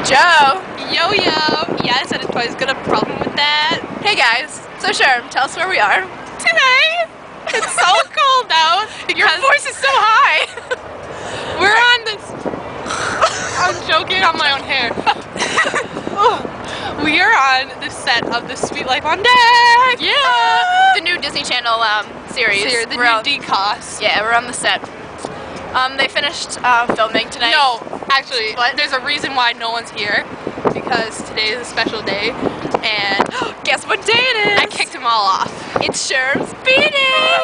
Joe. Yo. Yeah, I said a toy's got a problem with that. Hey guys. So Sherm, tell us where we are. Today, it's so cold out. Your voice is so high. We're on this. I'm joking on my own hair. We are on the set of The Sweet Life on Deck. Yeah. The new Disney Channel series. The new DCOS. Yeah, we're on the set. They finished filming tonight. No, actually, What? there's a reason why no one's here. Because today is a special day, and Guess what day it is? I kicked them all off. It's Sherm's B-Day.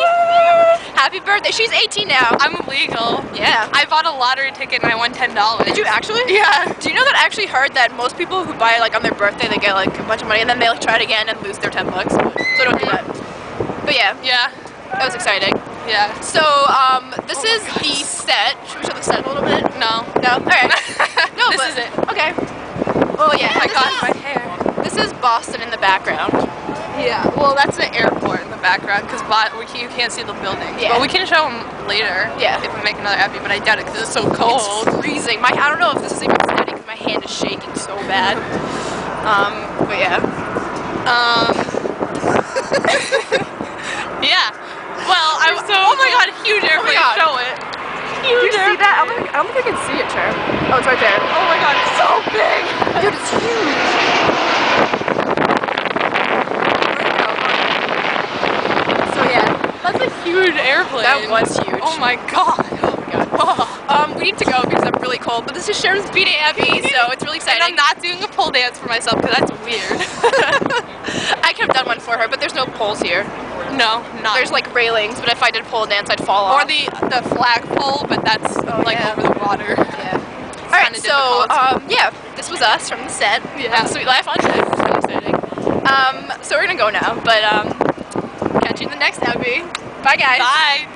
Happy birthday. She's 18 now. I'm illegal. Yeah. I bought a lottery ticket and I won $10. Did you actually? Yeah. Do you know that I actually heard that most people who buy like on their birthday, they get like a bunch of money and then they like try it again and lose their $10. So don't do that. But yeah, Yeah. that was exciting. Yeah. So this is the set. Should we show the set a little bit? No. No? Alright. No, This but, is it. Okay. Well, yeah. Oh my this god, is- my hair. This is Boston in the background. Yeah. Well, that's the airport in the background because you can't see the buildings. Yeah. But we can show them later. Yeah. If we make another epi, but I doubt it because it's so cold. It's freezing. I don't know if this is even steady because my hand is shaking so bad. But yeah. Yeah. Well, oh my god, huge airplane. God. Show it. Do you see that? I don't think I can see it, Cher. Oh, it's right there. Oh my god, it's so big. Dude, it's huge. So yeah, That's a huge airplane. that was huge. Oh my god. Oh my god. We need to go because I'm really cold, but this is Sherm's B-Day Abby, so it's really exciting. And I'm not doing a pole dance for myself because that's weird. I could have done one for her, but there's no poles here. No, not. There's like railings, but if I did a pole dance, I'd fall off. or the flag pole, but that's like yeah. over the water. Yeah. Alright, kinda so difficult. yeah, this was us from the set. Yeah. Sweet Life on Deck. It's really exciting. So we're gonna go now, but catch you in the next Abby. Bye guys. Bye.